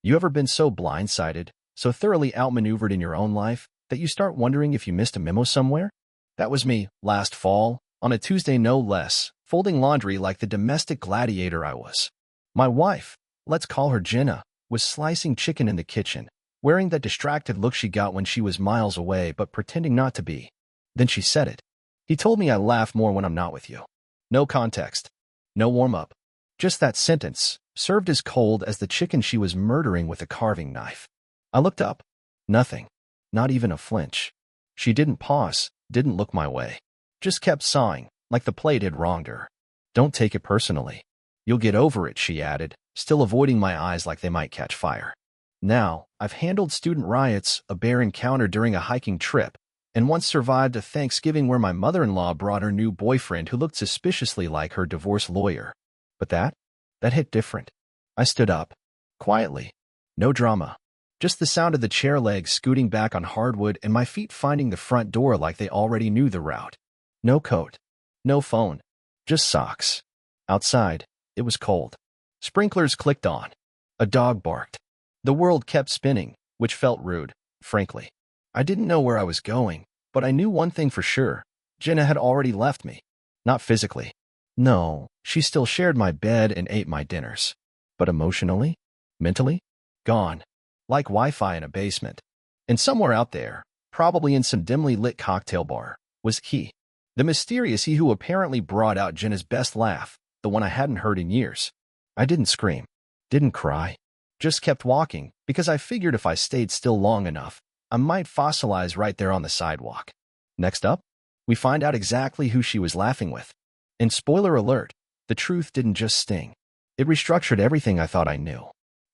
You ever been so blindsided, so thoroughly outmaneuvered in your own life, that you start wondering if you missed a memo somewhere? That was me, last fall, on a Tuesday no less, folding laundry like the domestic gladiator I was. My wife, let's call her Jenna, was slicing chicken in the kitchen, wearing that distracted look she got when she was miles away but pretending not to be. Then she said it. He told me I laugh more when I'm not with you. No context. No warm-up. Just that sentence, served as cold as the chicken she was murdering with a carving knife. I looked up. Nothing. Not even a flinch. She didn't pause, didn't look my way. Just kept sawing, like the plate had wronged her. Don't take it personally. You'll get over it, she added, still avoiding my eyes like they might catch fire. Now, I've handled student riots, a bear encounter during a hiking trip, and once survived a Thanksgiving where my mother-in-law brought her new boyfriend who looked suspiciously like her divorce lawyer. But that hit different. I stood up. Quietly. No drama. Just the sound of the chair legs scooting back on hardwood and my feet finding the front door like they already knew the route. No coat. No phone. Just socks. Outside, it was cold. Sprinklers clicked on. A dog barked. The world kept spinning, which felt rude, frankly. I didn't know where I was going, but I knew one thing for sure. Jenna had already left me. Not physically. No, she still shared my bed and ate my dinners. But emotionally? Mentally? Gone. Like Wi-Fi in a basement. And somewhere out there, probably in some dimly lit cocktail bar, was he. The mysterious he who apparently brought out Jenna's best laugh, the one I hadn't heard in years. I didn't scream. Didn't cry. Just kept walking, because I figured if I stayed still long enough, I might fossilize right there on the sidewalk. Next up, we find out exactly who she was laughing with. And spoiler alert, the truth didn't just sting. It restructured everything I thought I knew.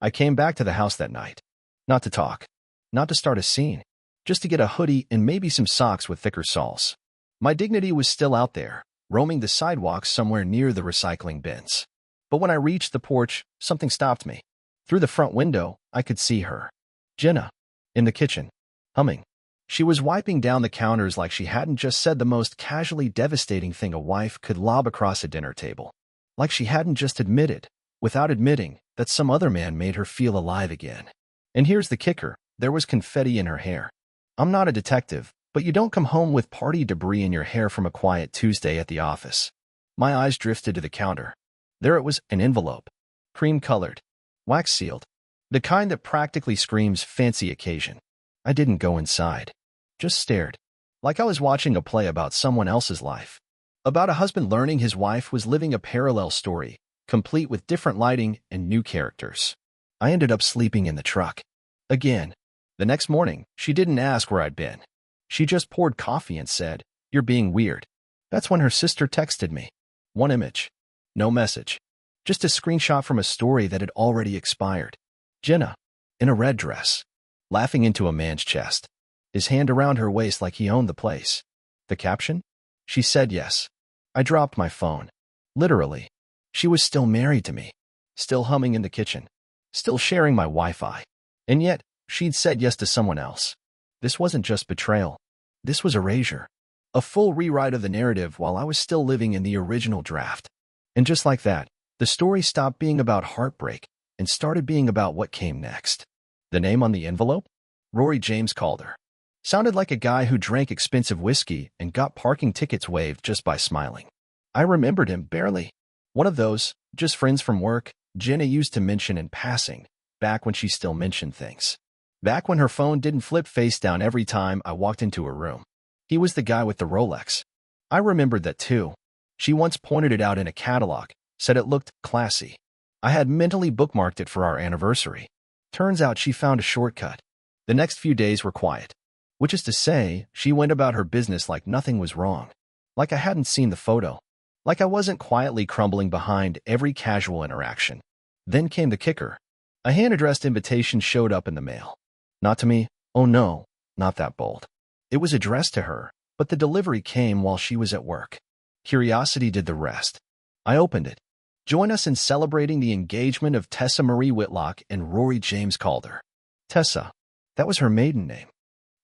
I came back to the house that night. Not to talk. Not to start a scene. Just to get a hoodie and maybe some socks with thicker soles. My dignity was still out there, roaming the sidewalks somewhere near the recycling bins. But when I reached the porch, something stopped me. Through the front window, I could see her. Jenna. In the kitchen. Humming. She was wiping down the counters like she hadn't just said the most casually devastating thing a wife could lob across a dinner table. Like she hadn't just admitted, without admitting, that some other man made her feel alive again. And here's the kicker, there was confetti in her hair. I'm not a detective, but you don't come home with party debris in your hair from a quiet Tuesday at the office. My eyes drifted to the counter. There it was, an envelope. Cream-colored. Wax-sealed. The kind that practically screams fancy occasion. I didn't go inside. Just stared. Like I was watching a play about someone else's life. About a husband learning his wife was living a parallel story, complete with different lighting and new characters. I ended up sleeping in the truck. Again. The next morning, she didn't ask where I'd been. She just poured coffee and said, "You're being weird." That's when her sister texted me. One image. No message. Just a screenshot from a story that had already expired. Jenna. In a red dress. Laughing into a man's chest. His hand around her waist like he owned the place. The caption? She said yes. I dropped my phone. Literally. She was still married to me. Still humming in the kitchen. Still sharing my Wi-Fi. And yet, she'd said yes to someone else. This wasn't just betrayal. This was erasure. A full rewrite of the narrative while I was still living in the original draft. And just like that, the story stopped being about heartbreak and started being about what came next. The name on the envelope? Rory James Calder. Sounded like a guy who drank expensive whiskey and got parking tickets waived just by smiling. I remembered him barely. One of those, just friends from work, Jenna used to mention in passing, back when she still mentioned things. Back when her phone didn't flip face down every time I walked into her room. He was the guy with the Rolex. I remembered that too. She once pointed it out in a catalog, said it looked classy. I had mentally bookmarked it for our anniversary. Turns out she found a shortcut. The next few days were quiet. Which is to say, she went about her business like nothing was wrong. Like I hadn't seen the photo. Like I wasn't quietly crumbling behind every casual interaction. Then came the kicker. A hand-addressed invitation showed up in the mail. Not to me. Oh no, not that bold. It was addressed to her, but the delivery came while she was at work. Curiosity did the rest. I opened it. Join us in celebrating the engagement of Tessa Marie Whitlock and Rory James Calder. Tessa. That was her maiden name.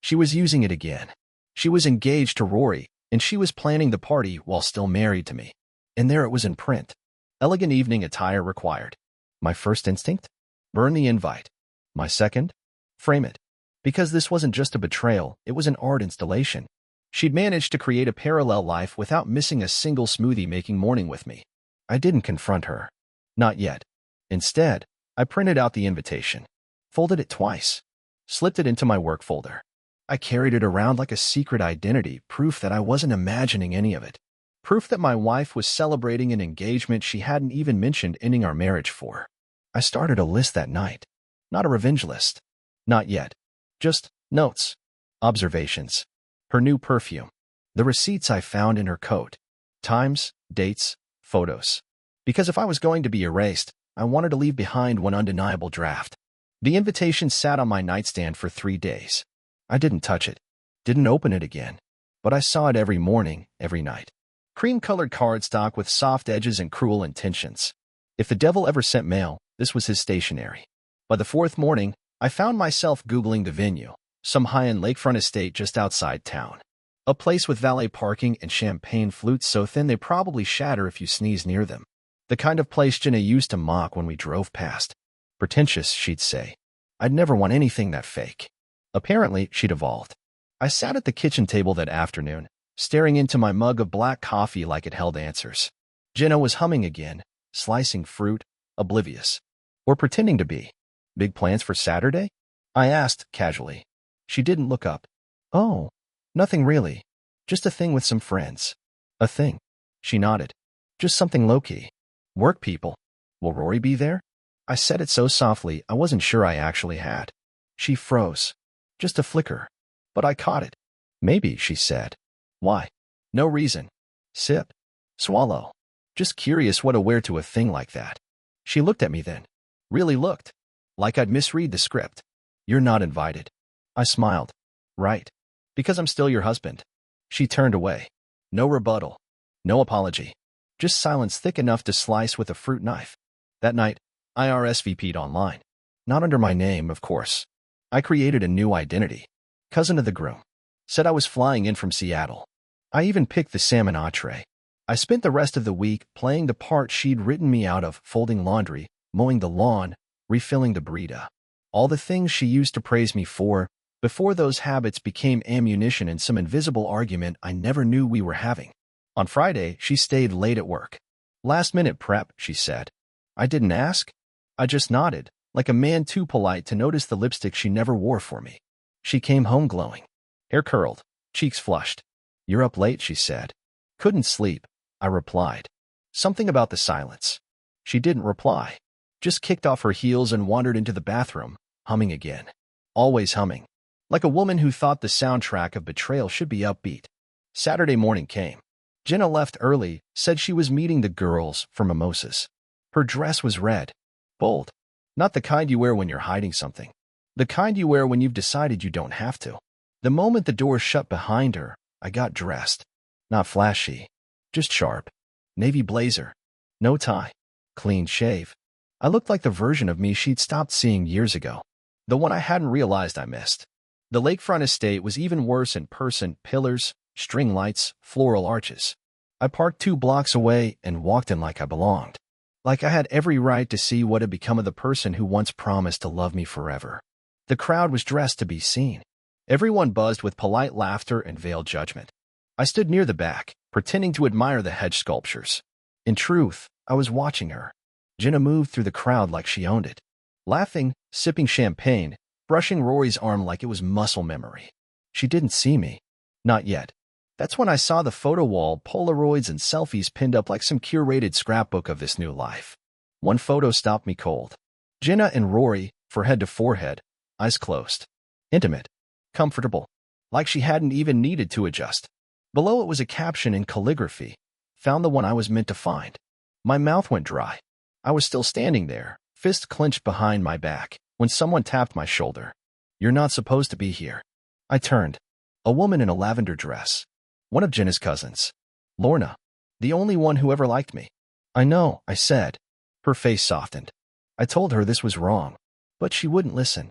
She was using it again. She was engaged to Rory, and she was planning the party while still married to me. And there it was in print. Elegant evening attire required. My first instinct? Burn the invite. My second? Frame it. Because this wasn't just a betrayal, it was an art installation. She'd managed to create a parallel life without missing a single smoothie-making morning with me. I didn't confront her. Not yet. Instead, I printed out the invitation, folded it twice, slipped it into my work folder. I carried it around like a secret identity, proof that I wasn't imagining any of it. Proof that my wife was celebrating an engagement she hadn't even mentioned ending our marriage for. I started a list that night. Not a revenge list. Not yet. Just notes. Observations. Her new perfume. The receipts I found in her coat. Times, dates, photos. Because if I was going to be erased, I wanted to leave behind one undeniable draft. The invitation sat on my nightstand for 3 days. I didn't touch it. Didn't open it again. But I saw it every morning, every night. Cream-colored cardstock with soft edges and cruel intentions. If the devil ever sent mail, this was his stationery. By the 4th morning, I found myself Googling the venue, some high-end lakefront estate just outside town. A place with valet parking and champagne flutes so thin they probably shatter if you sneeze near them. The kind of place Jenna used to mock when we drove past. Pretentious, she'd say. I'd never want anything that fake. Apparently, she'd evolved. I sat at the kitchen table that afternoon, staring into my mug of black coffee like it held answers. Jenna was humming again, slicing fruit, oblivious. Or pretending to be. Big plans for Saturday? I asked, casually. She didn't look up. Oh, nothing really. Just a thing with some friends. A thing. She nodded. Just something low-key. Work people. Will Rory be there? I said it so softly I wasn't sure I actually had. She froze. Just a flicker. But I caught it. Maybe, she said. Why? No reason. Sip. Swallow. Just curious what to wear to a thing like that. She looked at me then. Really looked. Like I'd misread the script. You're not invited. I smiled. Right. Because I'm still your husband. She turned away. No rebuttal. No apology. Just silence thick enough to slice with a fruit knife. That night, I RSVP'd online. Not under my name, of course. I created a new identity. Cousin of the groom. Said I was flying in from Seattle. I even picked the salmon entree. I spent the rest of the week playing the part she'd written me out of, folding laundry, mowing the lawn, refilling the burrito. All the things she used to praise me for, before those habits became ammunition in some invisible argument I never knew we were having. On Friday, she stayed late at work. Last-minute prep, she said. I didn't ask. I just nodded, like a man too polite to notice the lipstick she never wore for me. She came home glowing. Hair curled, cheeks flushed. You're up late, she said. Couldn't sleep, I replied. Something about the silence. She didn't reply. Just kicked off her heels and wandered into the bathroom, humming again. Always humming. Like a woman who thought the soundtrack of betrayal should be upbeat. Saturday morning came. Jenna left early, said she was meeting the girls for mimosas. Her dress was red. Bold. Not the kind you wear when you're hiding something. The kind you wear when you've decided you don't have to. The moment the door shut behind her, I got dressed. Not flashy. Just sharp. Navy blazer. No tie. Clean shave. I looked like the version of me she'd stopped seeing years ago. The one I hadn't realized I missed. The lakefront estate was even worse in person. Pillars, string lights, floral arches. I parked 2 blocks away and walked in like I belonged. Like I had every right to see what had become of the person who once promised to love me forever. The crowd was dressed to be seen. Everyone buzzed with polite laughter and veiled judgment. I stood near the back, pretending to admire the hedge sculptures. In truth, I was watching her. Jenna moved through the crowd like she owned it. Laughing, sipping champagne, brushing Rory's arm like it was muscle memory. She didn't see me. Not yet. That's when I saw the photo wall, Polaroids and selfies pinned up like some curated scrapbook of this new life. One photo stopped me cold. Jenna and Rory, forehead to forehead, eyes closed. Intimate. Comfortable. Like she hadn't even needed to adjust. Below it was a caption in calligraphy. Found the one I was meant to find. My mouth went dry. I was still standing there, fist clenched behind my back, when someone tapped my shoulder. You're not supposed to be here. I turned. A woman in a lavender dress. One of Jenna's cousins. Lorna. The only one who ever liked me. I know, I said. Her face softened. I told her this was wrong. But she wouldn't listen.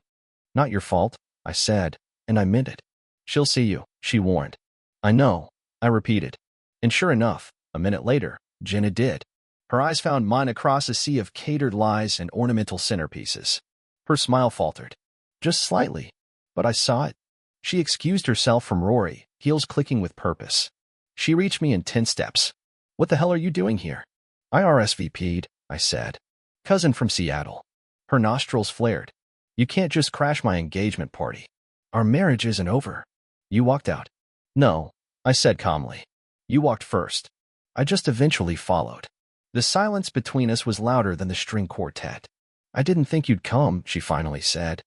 Not your fault, I said, and I meant it. She'll see you, she warned. I know, I repeated. And sure enough, a minute later, Jenna did. Her eyes found mine across a sea of catered lies and ornamental centerpieces. Her smile faltered. Just slightly. But I saw it. She excused herself from Rory, heels clicking with purpose. She reached me in 10 steps. What the hell are you doing here? I RSVP'd, I said. Cousin from Seattle. Her nostrils flared. You can't just crash my engagement party. Our marriage isn't over. You walked out. No, I said calmly. You walked first. I just eventually followed. The silence between us was louder than the string quartet. I didn't think you'd come, she finally said.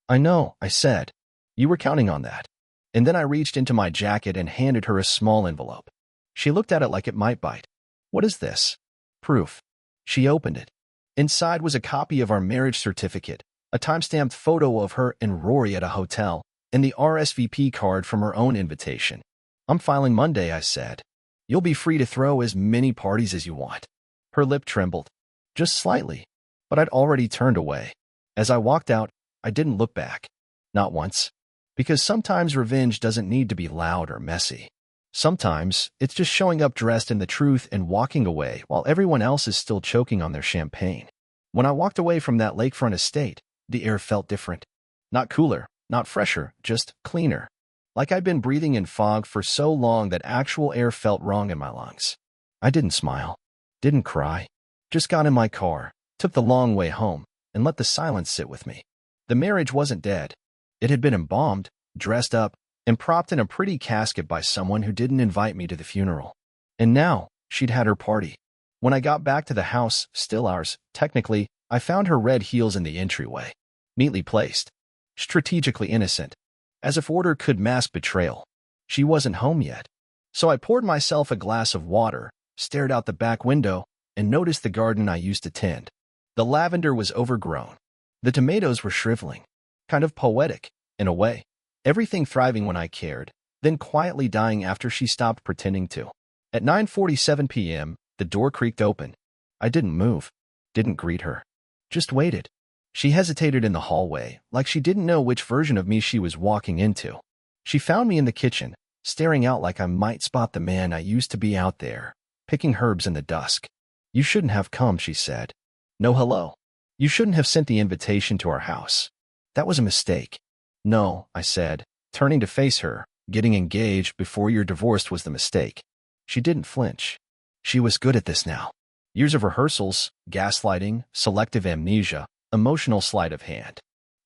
I know, I said. You were counting on that. And then I reached into my jacket and handed her a small envelope. She looked at it like it might bite. What is this? Proof. She opened it. Inside was a copy of our marriage certificate, a time-stamped photo of her and Rory at a hotel, and the RSVP card from her own invitation. I'm filing Monday, I said. You'll be free to throw as many parties as you want. Her lip trembled. Just slightly. But I'd already turned away. As I walked out, I didn't look back. Not once. Because sometimes revenge doesn't need to be loud or messy. Sometimes, it's just showing up dressed in the truth and walking away while everyone else is still choking on their champagne. When I walked away from that lakefront estate, the air felt different. Not cooler, not fresher, just cleaner. Like I'd been breathing in fog for so long that actual air felt wrong in my lungs. I didn't smile. Didn't cry. Just got in my car, took the long way home, and let the silence sit with me. The marriage wasn't dead. It had been embalmed, dressed up, and propped in a pretty casket by someone who didn't invite me to the funeral. And now, she'd had her party. When I got back to the house, still ours, technically, I found her red heels in the entryway. Neatly placed. Strategically innocent. As if order could mask betrayal. She wasn't home yet. So I poured myself a glass of water, stared out the back window, and noticed the garden I used to tend. The lavender was overgrown. The tomatoes were shriveling. Kind of poetic, in a way. Everything thriving when I cared, then quietly dying after she stopped pretending to. At 9:47 p.m., the door creaked open. I didn't move. Didn't greet her. Just waited. She hesitated in the hallway, like she didn't know which version of me she was walking into. She found me in the kitchen, staring out like I might spot the man I used to be out there, picking herbs in the dusk. You shouldn't have come, she said. No hello. You shouldn't have sent the invitation to our house. That was a mistake. No, I said, turning to face her. Getting engaged before you're divorced was the mistake. She didn't flinch. She was good at this now. Years of rehearsals, gaslighting, selective amnesia, emotional sleight of hand.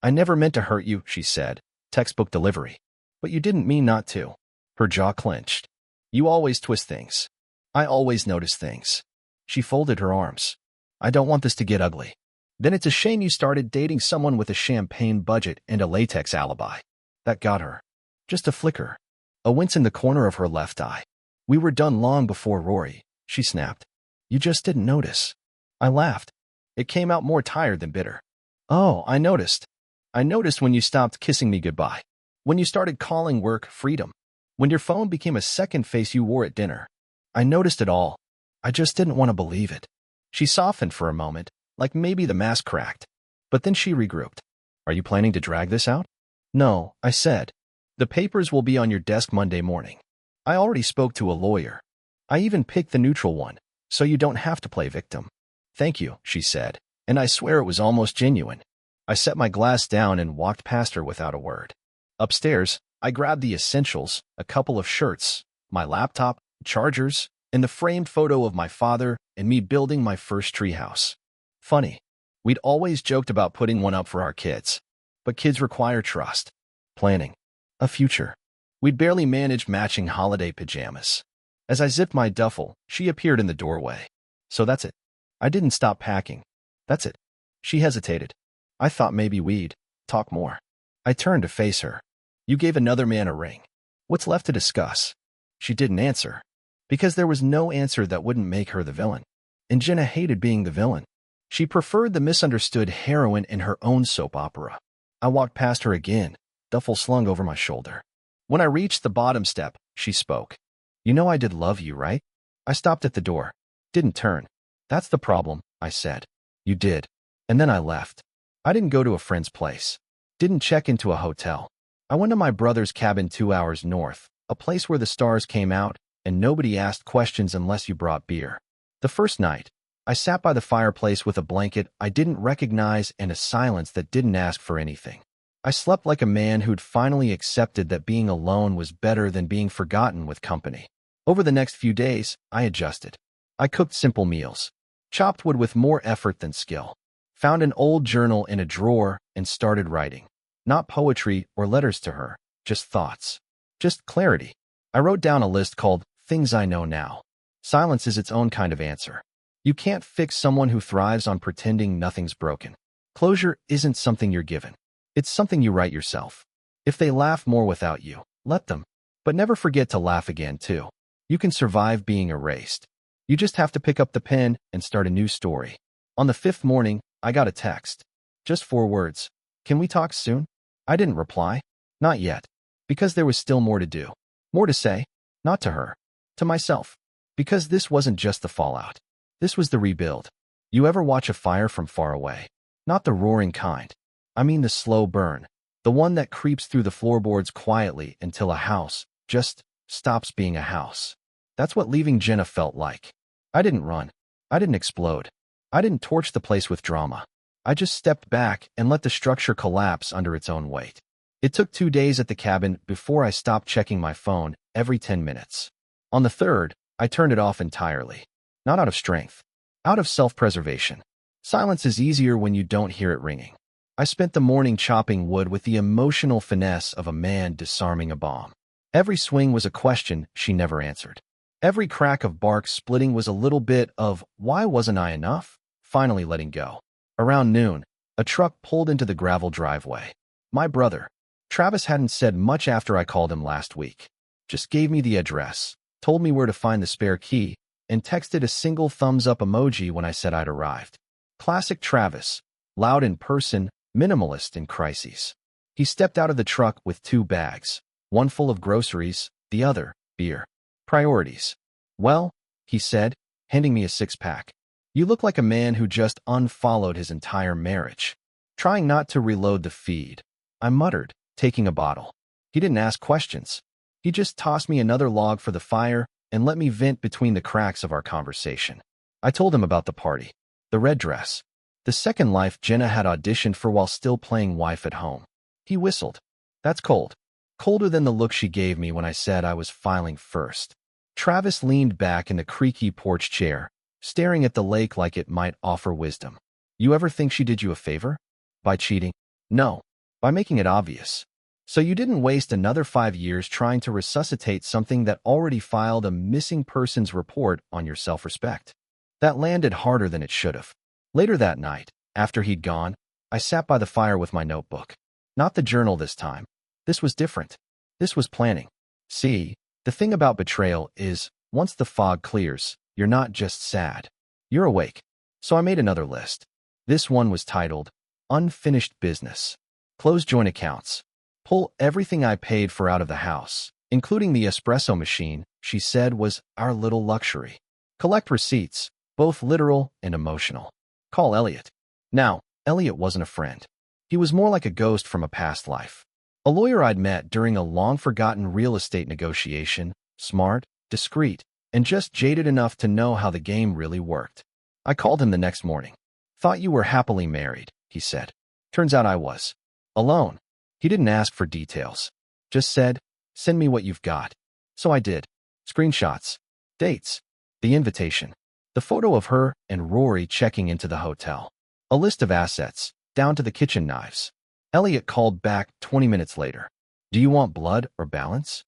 I never meant to hurt you, she said. Textbook delivery. But you didn't mean not to. Her jaw clenched. You always twist things. I always notice things. She folded her arms. I don't want this to get ugly. Then it's a shame you started dating someone with a champagne budget and a latex alibi. That got her. Just a flicker. A wince in the corner of her left eye. We were done long before Rory, she snapped. You just didn't notice. I laughed. It came out more tired than bitter. Oh, I noticed. I noticed when you stopped kissing me goodbye. When you started calling work freedom. When your phone became a second face you wore at dinner. I noticed it all. I just didn't want to believe it. She softened for a moment, like maybe the mask cracked. But then she regrouped. Are you planning to drag this out? No, I said. The papers will be on your desk Monday morning. I already spoke to a lawyer. I even picked the neutral one, so you don't have to play victim. Thank you, she said, and I swear it was almost genuine. I set my glass down and walked past her without a word. Upstairs, I grabbed the essentials, a couple of shirts, my laptop, chargers, and the framed photo of my father and me building my first treehouse. Funny. We'd always joked about putting one up for our kids. But kids require trust. Planning. A future. We'd barely managed matching holiday pajamas. As I zipped my duffel, she appeared in the doorway. So that's it. I didn't stop packing. That's it. She hesitated. I thought maybe we'd talk more. I turned to face her. You gave another man a ring. What's left to discuss? She didn't answer. Because there was no answer that wouldn't make her the villain. And Jenna hated being the villain. She preferred the misunderstood heroine in her own soap opera. I walked past her again, duffel slung over my shoulder. When I reached the bottom step, she spoke. You know I did love you, right? I stopped at the door. Didn't turn. That's the problem, I said. You did. And then I left. I didn't go to a friend's place. Didn't check into a hotel. I went to my brother's cabin 2 hours north, a place where the stars came out, and nobody asked questions unless you brought beer. The first night, I sat by the fireplace with a blanket I didn't recognize and a silence that didn't ask for anything. I slept like a man who'd finally accepted that being alone was better than being forgotten with company. Over the next few days, I adjusted. I cooked simple meals, chopped wood with more effort than skill, found an old journal in a drawer, and started writing. Not poetry or letters to her, just thoughts. Just clarity. I wrote down a list called Things I Know Now. Silence is its own kind of answer. You can't fix someone who thrives on pretending nothing's broken. Closure isn't something you're given. It's something you write yourself. If they laugh more without you, let them. But never forget to laugh again, too. You can survive being erased. You just have to pick up the pen and start a new story. On the 5th morning, I got a text. Just 4 words. Can we talk soon? I didn't reply. Not yet. Because there was still more to do. More to say. Not to her. To myself. Because this wasn't just the fallout. This was the rebuild. You ever watch a fire from far away? Not the roaring kind. I mean the slow burn. The one that creeps through the floorboards quietly until a house just stops being a house. That's what leaving Jenna felt like. I didn't run. I didn't explode. I didn't torch the place with drama. I just stepped back and let the structure collapse under its own weight. It took 2 days at the cabin before I stopped checking my phone every 10 minutes. On the 3rd, I turned it off entirely. Not out of strength. Out of self-preservation. Silence is easier when you don't hear it ringing. I spent the morning chopping wood with the emotional finesse of a man disarming a bomb. Every swing was a question she never answered. Every crack of bark splitting was a little bit of, why wasn't I enough? Finally letting go. Around noon, a truck pulled into the gravel driveway. My brother. Travis hadn't said much after I called him last week. Just gave me the address, told me where to find the spare key, and texted a single thumbs-up emoji when I said I'd arrived. Classic Travis. Loud in person, minimalist in crises. He stepped out of the truck with 2 bags, one full of groceries, the other, beer. Priorities. Well, he said, handing me a 6-pack. You look like a man who just unfollowed his entire marriage. Trying not to reload the feed, I muttered, taking a bottle. He didn't ask questions. He just tossed me another log for the fire and let me vent between the cracks of our conversation. I told him about the party, the red dress, the second life Jenna had auditioned for while still playing wife at home. He whistled. That's cold. Colder than the look she gave me when I said I was filing first. Travis leaned back in the creaky porch chair, staring at the lake like it might offer wisdom. You ever think she did you a favor? By cheating? No. By making it obvious. So you didn't waste another 5 years trying to resuscitate something that already filed a missing persons report on your self-respect. That landed harder than it should have. Later that night, after he'd gone, I sat by the fire with my notebook. Not the journal this time. This was different. This was planning. See, the thing about betrayal is, once the fog clears, you're not just sad. You're awake. So I made another list. This one was titled, Unfinished Business. Close joint accounts. Pull everything I paid for out of the house, including the espresso machine, she said was our little luxury. Collect receipts, both literal and emotional. Call Elliot. Now, Elliot wasn't a friend. He was more like a ghost from a past life. A lawyer I'd met during a long-forgotten real estate negotiation, smart, discreet, and just jaded enough to know how the game really worked. I called him the next morning. Thought you were happily married, he said. Turns out I was. Alone. He didn't ask for details. Just said, send me what you've got. So I did. Screenshots. Dates. The invitation. The photo of her and Rory checking into the hotel. A list of assets, down to the kitchen knives. Elliot called back 20 minutes later. Do you want blood or balance?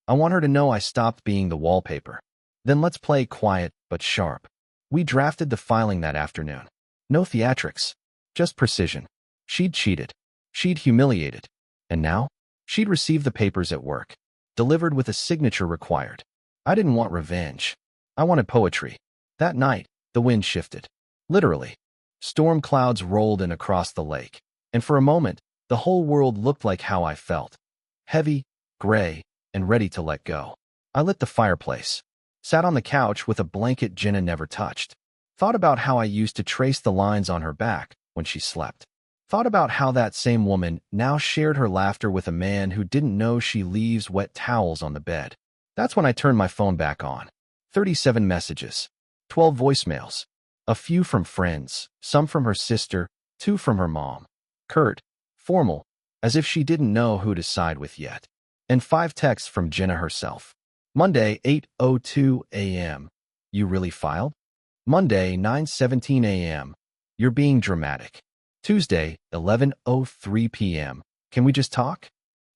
I want her to know I stopped being the wallpaper. Then let's play quiet but sharp. We drafted the filing that afternoon. No theatrics. Just precision. She'd cheated. She'd humiliated. And now? She'd received the papers at work. Delivered with a signature required. I didn't want revenge. I wanted poetry. That night, the wind shifted. Literally. Storm clouds rolled in across the lake. And for a moment, the whole world looked like how I felt. Heavy, gray, and ready to let go. I lit the fireplace. Sat on the couch with a blanket Jenna never touched. Thought about how I used to trace the lines on her back when she slept. Thought about how that same woman now shared her laughter with a man who didn't know she leaves wet towels on the bed. That's when I turned my phone back on. 37 messages. 12 voicemails. A few from friends, some from her sister, 2 from her mom. Curt, formal, as if she didn't know who to side with yet. And 5 texts from Jenna herself. Monday, 8:02 a.m. You really filed? Monday, 9:17 a.m. You're being dramatic. Tuesday, 11:03 p.m. Can we just talk?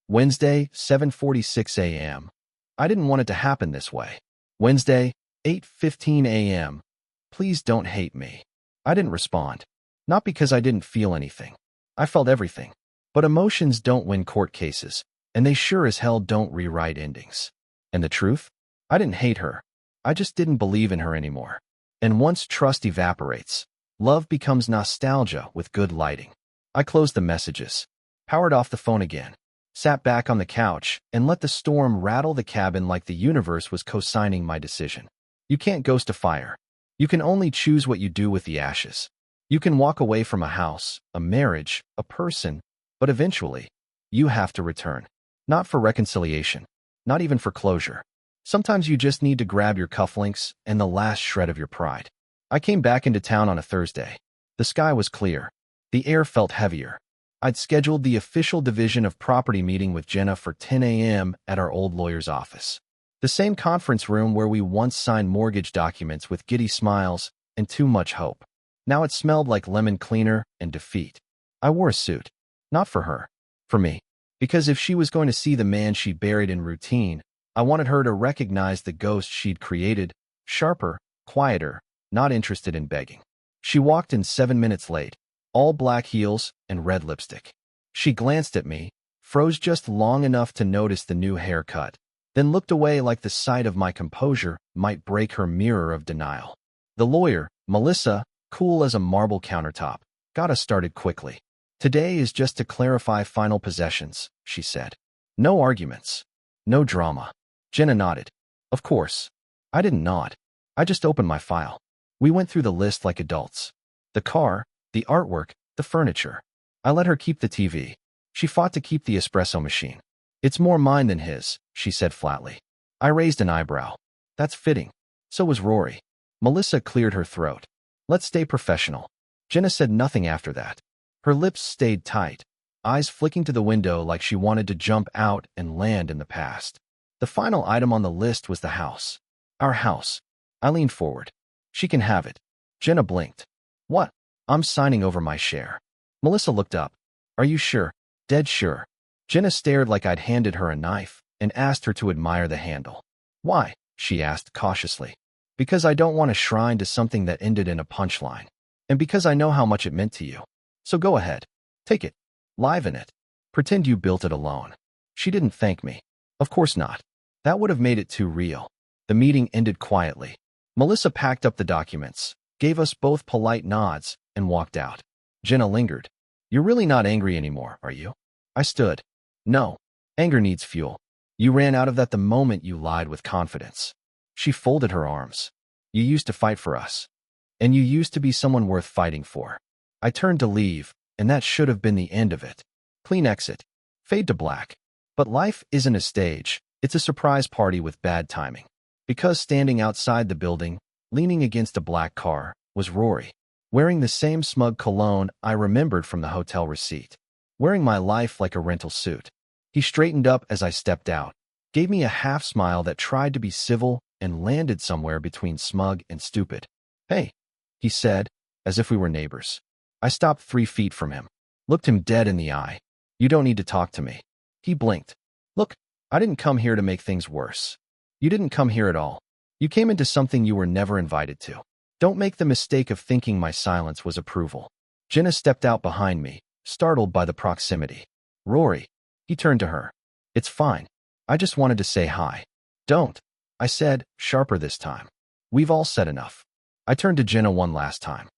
Wednesday, 7:46 a.m. I didn't want it to happen this way. Wednesday, 8:15 a.m. Please don't hate me. I didn't respond. Not because I didn't feel anything. I felt everything. But emotions don't win court cases, and they sure as hell don't rewrite endings. And the truth? I didn't hate her. I just didn't believe in her anymore. And once trust evaporates, love becomes nostalgia with good lighting. I closed the messages, powered off the phone again, sat back on the couch, and let the storm rattle the cabin like the universe was co-signing my decision. You can't ghost a fire. You can only choose what you do with the ashes. You can walk away from a house, a marriage, a person, but eventually, you have to return. Not for reconciliation, not even for closure. Sometimes you just need to grab your cufflinks and the last shred of your pride. I came back into town on a Thursday. The sky was clear. The air felt heavier. I'd scheduled the official division of property meeting with Jenna for 10 a.m. at our old lawyer's office. The same conference room where we once signed mortgage documents with giddy smiles and too much hope. Now it smelled like lemon cleaner and defeat. I wore a suit. Not for her. For me. Because if she was going to see the man she buried in routine, I wanted her to recognize the ghost she'd created, sharper, quieter, not interested in begging. She walked in 7 minutes late, all black heels and red lipstick. She glanced at me, froze just long enough to notice the new haircut, then looked away like the sight of my composure might break her mirror of denial. The lawyer, Melissa, cool as a marble countertop, got us started quickly. Today is just to clarify final possessions, she said. No arguments. No drama. Jenna nodded. Of course. I didn't nod. I just opened my file. We went through the list like adults. The car, the artwork, the furniture. I let her keep the TV. She fought to keep the espresso machine. It's more mine than his, she said flatly. I raised an eyebrow. That's fitting. So was Rory. Melissa cleared her throat. Let's stay professional. Jenna said nothing after that. Her lips stayed tight, eyes flicking to the window like she wanted to jump out and land in the past. The final item on the list was the house. Our house. I leaned forward. She can have it. Jenna blinked. What? I'm signing over my share. Melissa looked up. Are you sure? Dead sure. Jenna stared like I'd handed her a knife and asked her to admire the handle. Why? She asked cautiously. Because I don't want a shrine to something that ended in a punchline. And because I know how much it meant to you. So go ahead. Take it. Liven it. Pretend you built it alone. She didn't thank me. Of course not. That would have made it too real. The meeting ended quietly. Melissa packed up the documents, gave us both polite nods, and walked out. Jenna lingered. You're really not angry anymore, are you? I stood. No. Anger needs fuel. You ran out of that the moment you lied with confidence. She folded her arms. You used to fight for us. And you used to be someone worth fighting for. I turned to leave, and that should have been the end of it. Clean exit. Fade to black. But life isn't a stage. It's a surprise party with bad timing. Because standing outside the building, leaning against a black car, was Rory, wearing the same smug cologne I remembered from the hotel receipt, wearing my life like a rental suit. He straightened up as I stepped out, gave me a half smile that tried to be civil and landed somewhere between smug and stupid. Hey, he said, as if we were neighbors. I stopped 3 feet from him, looked him dead in the eye. You don't need to talk to me. He blinked. Look, I didn't come here to make things worse. You didn't come here at all. You came into something you were never invited to. Don't make the mistake of thinking my silence was approval. Jenna stepped out behind me, startled by the proximity. Rory. He turned to her. It's fine. I just wanted to say hi. Don't. I said, sharper this time. We've all said enough. I turned to Jenna one last time.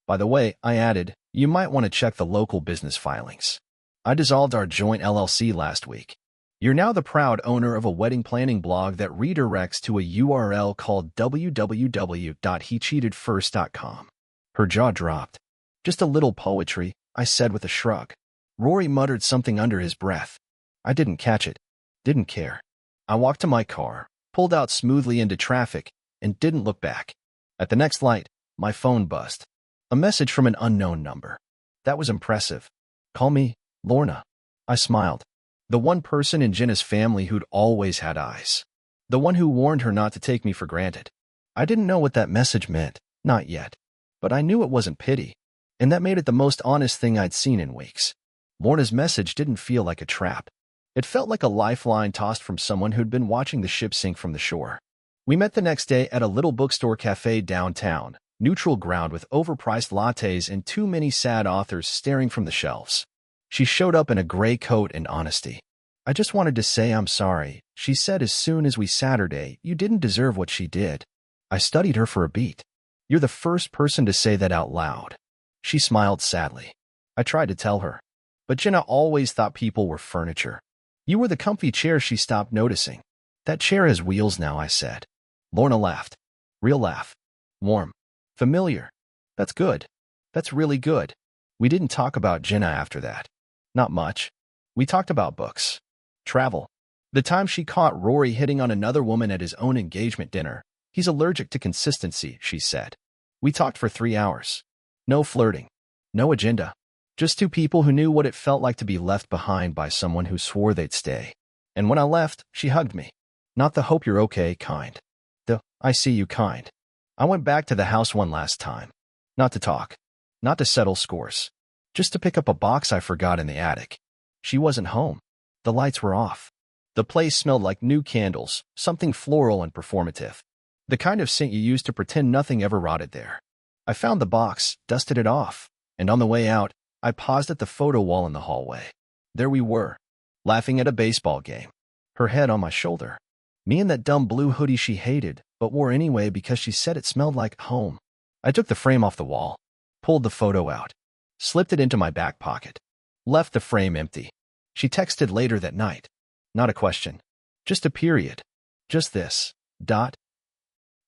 By the way, I added, you might want to check the local business filings. I dissolved our joint LLC last week. You're now the proud owner of a wedding planning blog that redirects to a URL called www.hecheatedfirst.com. Her jaw dropped. Just a little poetry, I said with a shrug. Rory muttered something under his breath. I didn't catch it. Didn't care. I walked to my car, pulled out smoothly into traffic, and didn't look back. At the next light, my phone buzzed. A message from an unknown number. That was impressive. Call me, Lorna. I smiled. The one person in Jenna's family who'd always had eyes. The one who warned her not to take me for granted. I didn't know what that message meant, not yet. But I knew it wasn't pity, and that made it the most honest thing I'd seen in weeks. Lorna's message didn't feel like a trap. It felt like a lifeline tossed from someone who'd been watching the ship sink from the shore. We met the next day at a little bookstore cafe downtown, neutral ground with overpriced lattes and too many sad authors staring from the shelves. She showed up in a gray coat and honesty. "I just wanted to say I'm sorry," she said as soon as we sat her day. "You didn't deserve what she did." I studied her for a beat. "You're the first person to say that out loud." She smiled sadly. I tried to tell her. But Jenna always thought people were furniture. "You were the comfy chair she stopped noticing." "That chair has wheels now," I said. Lorna laughed. Real laugh. Warm. Familiar. "That's good. That's really good." We didn't talk about Jenna after that. Not much. We talked about books. Travel. The time she caught Rory hitting on another woman at his own engagement dinner. "He's allergic to consistency," she said. We talked for 3 hours. No flirting. No agenda. Just two people who knew what it felt like to be left behind by someone who swore they'd stay. And when I left, she hugged me. Not the "hope you're okay" kind. The "I see you" kind. I went back to the house one last time. Not to talk. Not to settle scores. Just to pick up a box I forgot in the attic. She wasn't home. The lights were off. The place smelled like new candles, something floral and performative. The kind of scent you use to pretend nothing ever rotted there. I found the box, dusted it off, and on the way out, I paused at the photo wall in the hallway. There we were, laughing at a baseball game. Her head on my shoulder. Me in that dumb blue hoodie she hated, but wore anyway because she said it smelled like home. I took the frame off the wall, pulled the photo out, slipped it into my back pocket, left the frame empty. She texted later that night. Not a question. Just a period. Just this. Dot.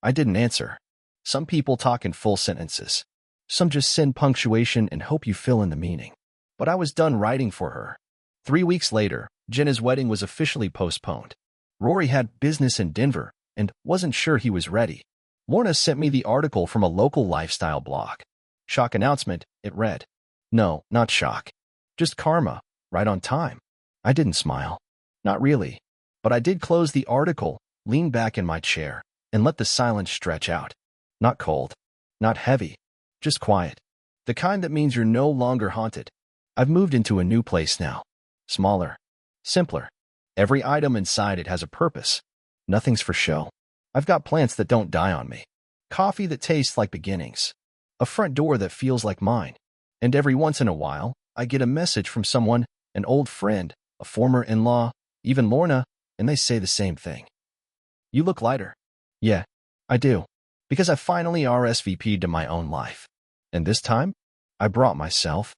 I didn't answer. Some people talk in full sentences. Some just send punctuation and hope you fill in the meaning. But I was done writing for her. 3 weeks later, Jenna's wedding was officially postponed. Rory had business in Denver and wasn't sure he was ready. Lorna sent me the article from a local lifestyle blog. Shock announcement, it read. No, not shock. Just karma, right on time. I didn't smile. Not really. But I did close the article, lean back in my chair, and let the silence stretch out. Not cold. Not heavy. Just quiet. The kind that means you're no longer haunted. I've moved into a new place now. Smaller. Simpler. Every item inside it has a purpose. Nothing's for show. I've got plants that don't die on me. Coffee that tastes like beginnings. A front door that feels like mine. And every once in a while, I get a message from someone, an old friend, a former in-law, even Lorna, and they say the same thing. "You look lighter." Yeah, I do. Because I finally RSVP'd to my own life. And this time, I brought myself.